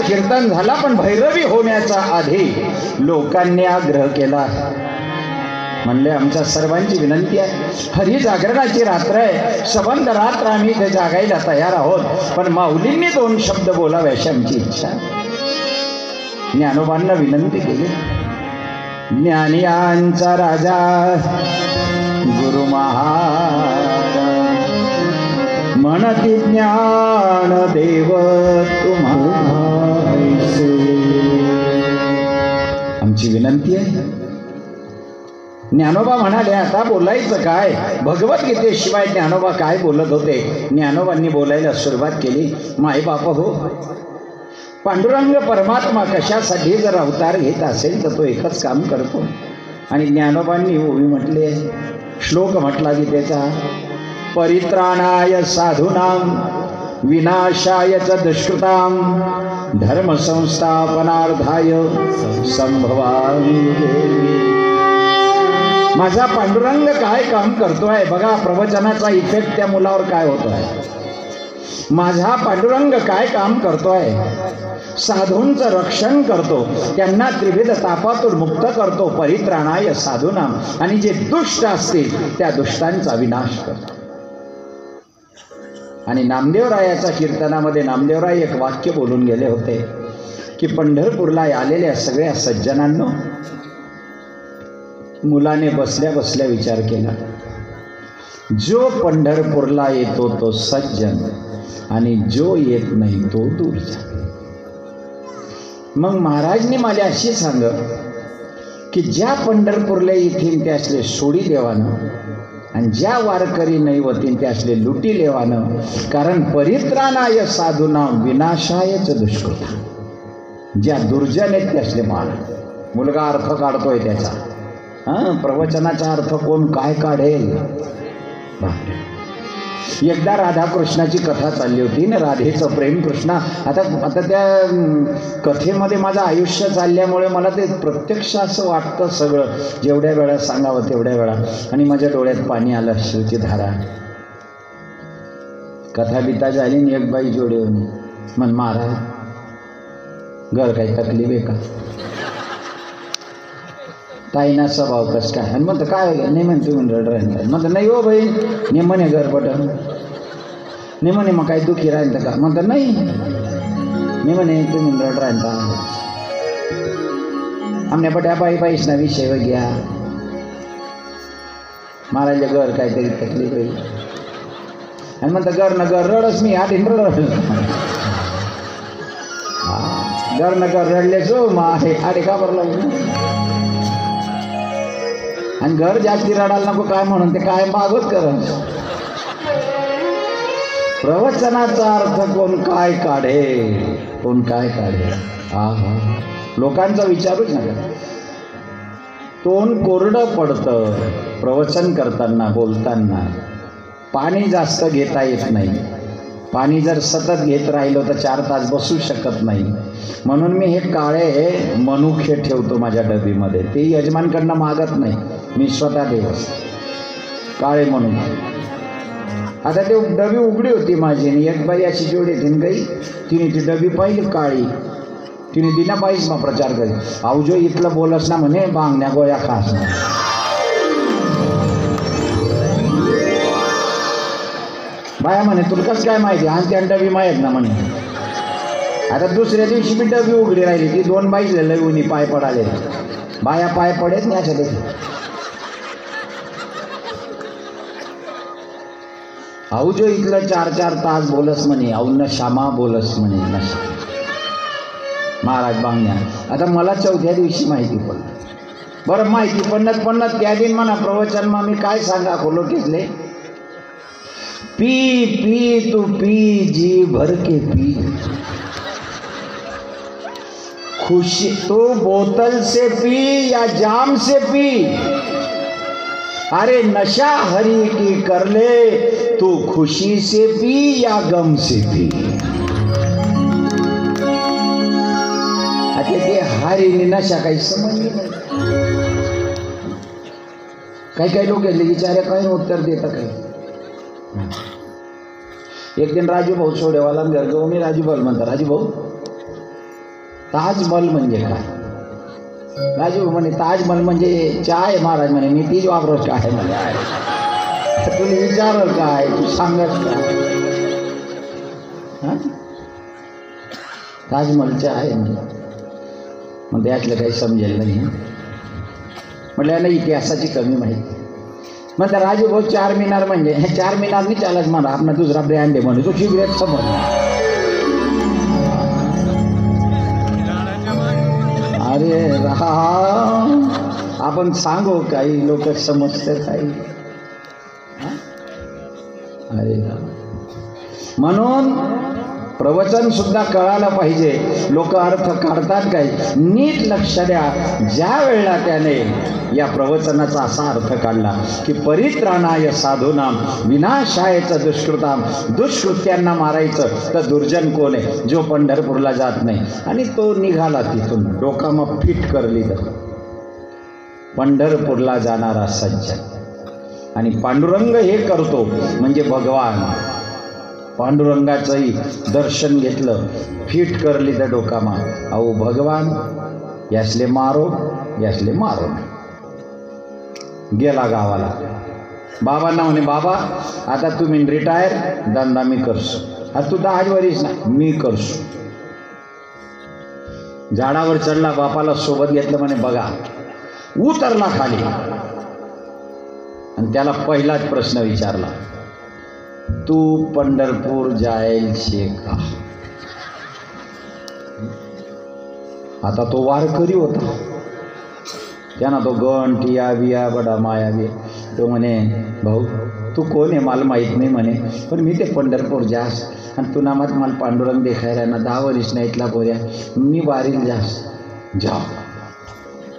कीर्तन झाला, पण भैरवी होण्याचा आधी लोकांनी आग्रह केला. म्हणले आमच्या सर्वांची विनंती आहे, हरी जागरणाची रात्र आहे, सबंध रात्र आम्ही इथे जागायला तयार आहोत, पण माऊलींनी 2 शब्द बोलावे अशी आमची इच्छा. ज्ञानोबांना विनंती केली. ज्ञानियांचा राजा गुरु महाराज म्हणती ज्ञान देव तुम्हासे. आमची विनंती आहे. ज्ञानोबा म्हणाले आता बोलायचं काय, भगवद्गीतेशिवाय ज्ञानोबा काय बोलत होते. ज्ञानोबांनी बोलायला सुरुवात केली. माय बाप हो, पांडुरंग परमात्मा कशासाठी जर अवतार घेत असेल तर तो एकच काम करतो. आणि ज्ञानोबांनी ओवी म्हटले, श्लोक म्हटला गीतेचा, परित्राणाय साधूनां विनाशाय च दुष्कृतां धर्म संस्थापनार्थाय संभवामि देवी. माझा पांडुरंग काय काम करतोय बघा. प्रवचनाचा इफेक्ट त्या मुलावर काय होतोय. माझा पांडुरंग काय काम करतोय. साधूंचं रक्षण करतो, त्यांना त्रिविध तापातून मुक्त करतो. परित्राणाय साधूनां, आणि जे दुष्ट असतील त्या दुष्टांचा विनाश करतो. आणि नामदेवरायाच्या कीर्तनामध्ये नामदेवराय एक वाक्य बोलून गेले होते की पंढरपूरला आलेल्या सगळ्या सज्जनांनो, मुलाने बसल्या बसल्या विचार केला, जो पंढरपूरला येतो तो सज्जन आणि जो येत नाही तो दूरचा. मग महाराजनी मला अशी सांग की ज्या पंढरपूरला येतील ते असले सोडी देवानं, आणि ज्या वारकरी नाही होतील ते असले लुटी लेवानं. कारण परित्राणाय साधूना विनाशायच दुष्कृता. ज्या दुर्जन आहेत ते असले महाराज. मुलगा अर्थ काढतोय त्याचा, प्रवचनाचा अर्थ कोण काय काढेल. एकदा राधाकृष्णाची कथा चालली होती ना, राधेचं प्रेम कृष्णा. आता त्या कथेमध्ये माझं आयुष्य चालल्यामुळे मला ते प्रत्यक्ष असं वाटतं सगळं, जेवढ्या वेळा सांगावं तेवढ्या वेळा. आणि माझ्या डोळ्यात पाणी आलं, अश्रूची धारा. कथा बिता झाली आणि एक बाई जोडे होणी म्हण, महाराज घर काही तकलीफ आहे का. ताईना स्वभाव कस काय. आणि म्हणतं काय नाही म्हणते म्हणलं राहिलं. म्हणतं नाही हो बाई, ने म्हणे घर पटन नाही म्हणे, मग काही दुखी राहिलं का. म्हणतं नाही नाही म्हणे तुम्ही रड राहिला. आमने पट्या बाई बाईस ना विषय घ्या, महाराज घर काहीतरी तकलीफ होईल. आणि म्हणतं घर न घर रडच मी आधी रड घर न घर रडले जो मग आधी का बरं. आणि घर जास्ती रडायला नको काय म्हणून ते काय मागत कर. प्रवचनाचा अर्थ कोण काय काढे, कोण काय काढे. लोकांचा विचारूच नका. तोंड कोरडं पडतं प्रवचन करताना बोलताना. पाणी जास्त घेता येत नाही. पाणी जर सतत घेत राहिलो तर 4 तास बसू शकत नाही. म्हणून मी हे काळे मनुखे ठेवतो माझ्या डबीमध्ये. ते यजमानकडनं मागत नाही, मी स्वतः देवस काळे म्हणून. आता ते डबी उघडी होती माझी, आणि एक बाई अशी जोडी तीन गाई, तिने ती डबी पाहिली काळी. तिने दिना बाईस मग प्रचार करी, अवजो इथलं बोलस ना म्हणे बांगण्या गोया खास ना. बाया म्हणे तुला कसं काय माहिती, आणि त्या डबी माहीत ना म्हणे. आता दुसऱ्या दिवशी मी डबी उघडी राहिली, ती 2 बाईस लवणी पाय पडाले. बाया पाय पडेत नाही अशा देखील. अहो जो इथलं 4-4 तास बोलस म्हणे, अहो न श्यामा बोलस म्हणे नशा महाराज बांगण्या. आता मला 4थ्या दिवशी माहिती पडलं. बरं माहिती पडत त्या दिन म्हणा प्रवचन मग मी काय सांगा खोलो घेतले. पी पी तू पी जी भर के पी, खुशी तो बोतल से पी या जाम से पी, अरे नशा हरि की कर ले, तू खुशी से पी या गम से पी. आता ते हरी नशा काही समजली नाही. काही लोक विचारे काही उत्तर देतात. काही एक दिन राजू भाऊ सोडेवाला गरगो मी राजू भाऊ म्हणतो, राजू भाऊ ताजमहल म्हणजे काय? राजू भाऊ म्हणे ताजमहल म्हणजे चहा आहे महाराज म्हणे, मी तीच वापरत काय म्हणे, तुला विचारल काय, तू सांगत काय? ताजमहल चहा आहे मग त्यातलं काही समजेल नाही. म्हटलं नाही इतिहासाची कमी माहिती. मग राजू भाऊ चार मिनार म्हणजे हे चार मिनार नाही चालत म्हणा, आपण दुसरा ब्रँड आहे म्हणून तो सिगरेट समज. अरे आपण सांगू काही लोक समजते काही. अरे म्हणून प्रवचन सुद्धा कळायला पाहिजे. लोक अर्थ काढतात काय, नीट लक्ष द्या. ज्या वेळेला त्याने या प्रवचनाचा असा अर्थ काढला की परित्राणाय साधूनाम विनाशायच दुष्कृताम, दुष्कृत्यांना मारायचं तर दुर्जन कोण आहे? जो पंढरपूरला जात नाही. आणि तो निघाला तिथून डोकामा फिट करली तर पंढरपूरला जाणारा सज्जन. आणि पांडुरंग हे करतो म्हणजे भगवान. पांडुरंगाचंही दर्शन घेतलं, फिट करली तर डोकामा. अहो भगवान यासले मारो, यासले मारो. गेला गावाला. बाबांना म्हणे बाबा आता तुम्ही रिटायर, धंदा मी करसो. आता तू 10 वर्ष ना मी करसो. झाडावर चढला, बापाला सोबत घेतलं म्हणे बघा. उतरला खाली आणि त्याला पहिलाच प्रश्न विचारला, तू पंढरपूर जाईल शे का? आता तो वारकरी होता. त्यांना तो गंटिया बिया बडा माया बी. तो म्हणे भाऊ तू कोण आहे मला माहीत नाही म्हणे, पण मी ते पंढरपूर जास आणि तू नामात मला पांडुरंग देखायला ना 10 वर्ष नाही इथला पोऱ्या मी वारील जास जा.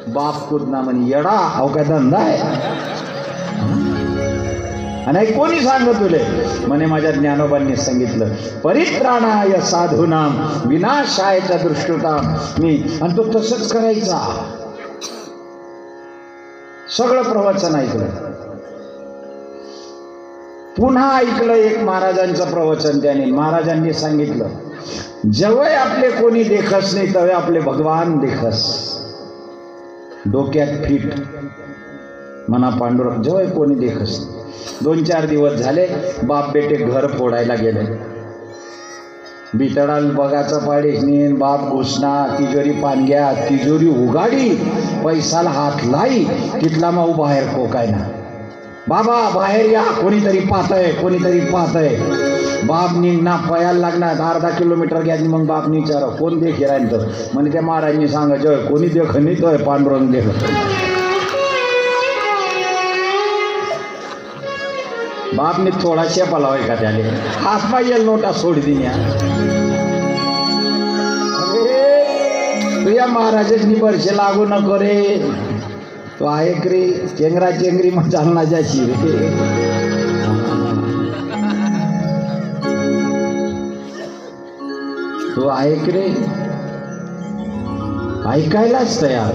बाप कुदना म्हणे येडा अहो काय धंदा आहे आणि कोणी सांगत तुले? म्हणे माझ्या ज्ञानोबांनी सांगितलं परित्राणाय साधूनाम विनाशायच्या दुष्कृताम. मी आणि तो तसंच करायचा. सगळं प्रवचन ऐकलं. पुन्हा ऐकलं एक महाराजांचं प्रवचन. त्याने महाराजांनी सांगितलं जवळ आपले कोणी देखस नाही तवे आपले भगवान देखस. डोक्यात फिट म्हणा पांडुरंग जवळ कोणी देखस. 2-4 दिवस झाले बाप बेटे घर फोडायला गेले. बितडाल बघाचं पाडीसनी बाप घुसना, तिजोरी पानग्या, तिजोरी उगाडी, पैसाला हात लाई. तिथला मग बाहेर कोकाय ना, बाबा बाहेर या, कोणीतरी पाहतंय, कोणीतरी पाहतंय. बाप निघना पयाला लागणार अर्धा किलोमीटर घ्या. मग बाप विचारा कोण देख राहिलं म्हणे त्या महाराजांनी सांगा जय कोणी देख नाही तो पांडुरंग देख. बापने थोडा शेपा लावाय का त्याले हातमा येईल नोटा सोड दिन्या. तुझ्या महाराजांनी वर्षे लागू नको रे. तो आहे रे चेंगरा चेंगरी मग चालना जायची रे. तो ऐक रे, ऐकायलाच तयार.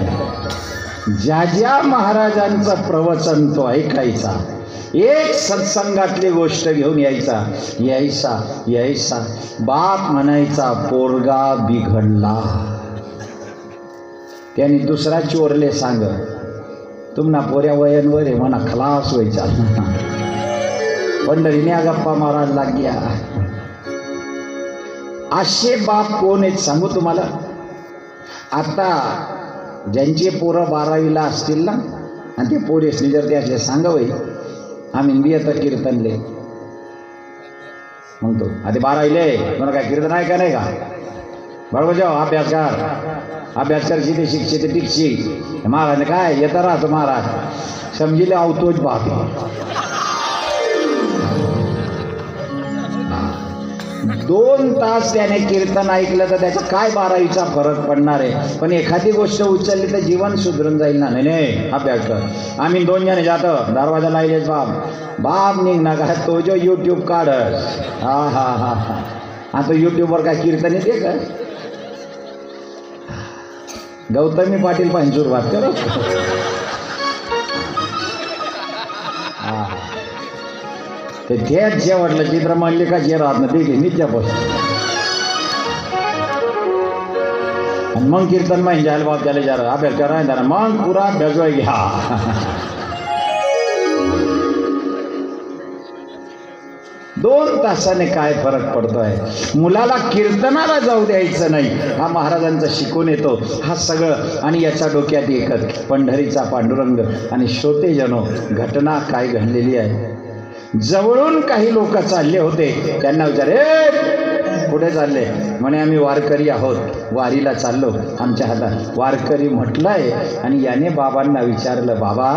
ज्या ज्या महाराजांचं प्रवचन तो ऐकायचा. एक सत्संगातली गोष्ट घेऊन यायचा यायचा यायचा. बाप म्हणायचा पोरगा बिघडला. त्यांनी दुसरा चोरले सांग तुम्हाला पोऱ्या वयांवर आहे म्हणा खलास व्हायचा. पंढरीने गप्पा मारायला लाग्या. असे बाप कोण आहेत सांगू तुम्हाला. आता ज्यांचे पोरं 12वीला असतील ना आणि ते पोरेसनी जर ते असले सांगावे आम्ही बी आता कीर्तनले म्हणतो आधी 12वीले मला काय कीर्तन आहे का नाही का बरोबर जाऊ अभ्यास कर शिते शिक्षित टिकशी. महाराज काय येता राहतो महाराज समजिले आवतोच पाहतो. 2 तास त्याने कीर्तन ऐकलं तर त्याचा काय 12वीचा फरक पडणार आहे. पण एखादी गोष्ट उचलली तर जीवन सुधरून जाईल ना. नाही अभ्यास कर. आम्ही 2 जण जातो दरवाजा लायलेच बाप निघ ना का तो जो यूट्यूब काढ. हा हा हा हा आता यूट्यूबवर काय कीर्तन येते का. गौतमी पाटील पाहिजे सुरुवात करो. त्याच जे वाटलं चित्र मल्लिका जे राहत ना ते घेऊन त्यापासून आणि मग कीर्तन माहिती जायला बाप त्याला जरा अभ्यास करा मग पुरा अभ्यास घ्या. दोन तासाने काय फरक पडतोय. मुलाला कीर्तनाला जाऊ द्यायचं नाही हा महाराजांचा शिकून येतो. हा सगळं आणि याच्या डोक्यात एकच पंढरीचा पांडुरंग आणि श्रोते जनो घटना काय घडलेली आहे. जवळून काही लोक चालले होते. त्यांना विचारे कुठे चालले. म्हणे आम्ही वारकरी आहोत, वारीला चाललो. आमच्या हातात वारकरी म्हटलंय. आणि याने बाबांना विचारलं बाबा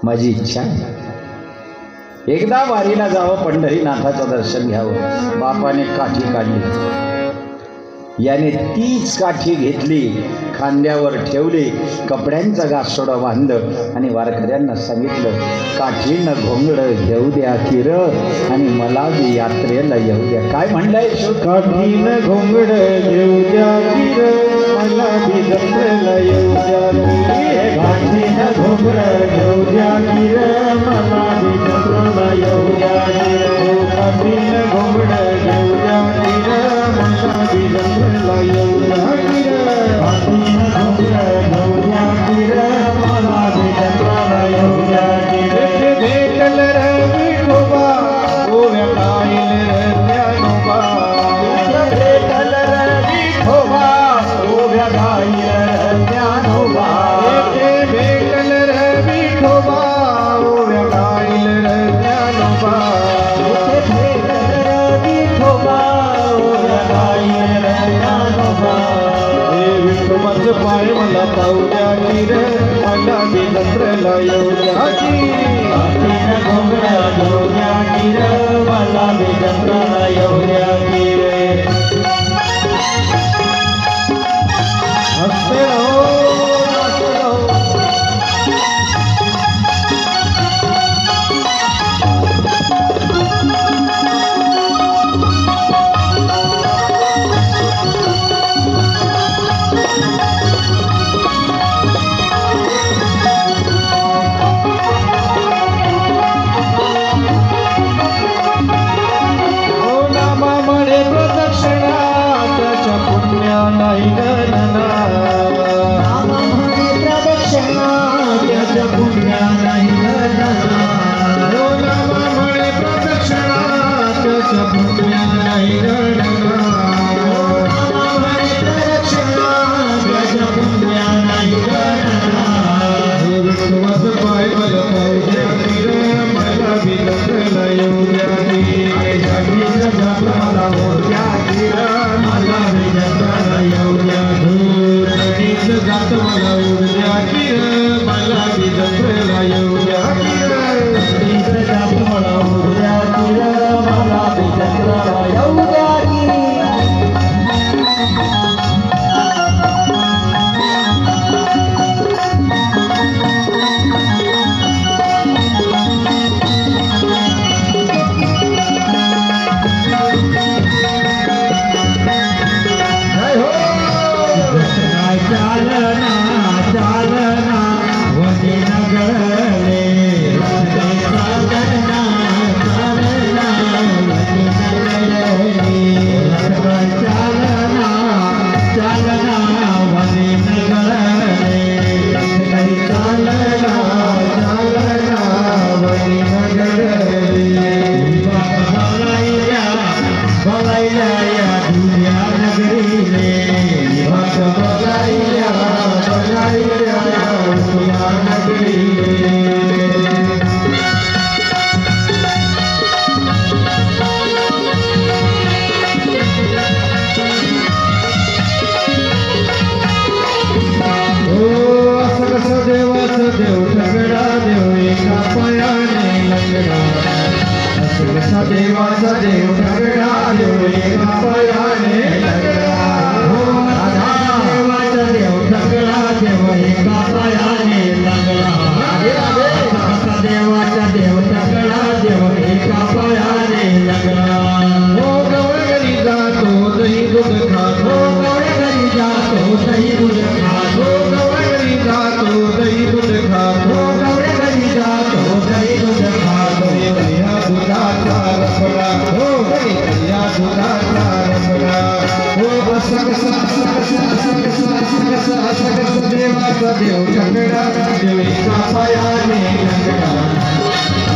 माझी इच्छा आहे एकदा वारीला जावं, पंढरीनाथाचं दर्शन घ्यावं. बापाने काठी काढली. याने तीच काठी घेतली, खांद्यावर ठेवली, कपड्यांचा गासोडा बांधलं आणि वारकऱ्यांना सांगितलं काठीनं घोंगडं घेऊ द्या किर आणि मला बी यात्रेला येऊ द्या. काय म्हणलंय. काठीनं घोंगडं घेऊ द्या किर मला बी जत्रेला येऊ द्या. काठीनं घोंगडं घेऊ द्या किर मला बी जत्रेला येऊ द्या. काठीनं घोंगडं घेऊ द्या किर मला बी जत्रेला येऊ द्या. काठीनं घोंगडं घेऊ द्या किर मला बी जत्रेला येऊ द्या. भेटल रे विठोबा ओव्या काईल रे ज्ञानोबा. भेटल रे विठोबा ओव्या काईल रे ज्ञानोबा. भेटल रे विठोबा ओव्या काईल रे ज्ञानोबा. भेटल रे विठोबा ओव्या काईल रे ज्ञानोबा. विठोबाचं पाय मला पाहू द्या की रे मला बी जत्रेला येऊ द्या की. घोंगडं घेऊ द्या की रे मला बी जत्रेला येऊ द्या की रे. हसते रहो हसते रहो. नाही गणना प्रदक्षिणा त्याच्या पुण्या नाही गणना. म्हणे प्रदक्षिणा त्याच्या पुण्या नाही गणना. प्रदक्षिणा त्याच्या पुण्या नाही गणना. विठोबाचं पाय मला पाहू द्या की रे मला बी जत्रेला येऊ द्या की. मला हो द्या की रे मला बी जत्रेला येऊ द्या. धूळीचं जात मला उड द्या की रे मला बी जत्रेला येऊ द्या की रे. धूळीचं जात मला उड द्या की रे मला बी जत्रेला येऊ द्या की. चालना चालना वने नगरले. चालना चालना वने नगरले. चालना चालना वने नगरले. चालना चालना वने नगरले. बघायला बघायला या दुनिया नगरीले. बघायला बघायला दुनिया नगरीले. देवाचं देव सगळा देव एका पायाने लंगडा. कसा देवाचा देव सगळा देव एका पायाने लंगडा. देवाचा देव सगळा देव एका पायाने लंगडा. कसा देवाचा देव सगळा देव एका पायाने लंगडा. हो गवळ घरी जातो दही दूध खातो. गवळ घरी जातो दही दूध खातो. जातो दही दूध खातो. गवळ घरी जातो दही दूध खातो. रमला हो या दुधाचा रमला हो असं कसं देवाचा देव चंगडा देवीचा पायाने लंगडा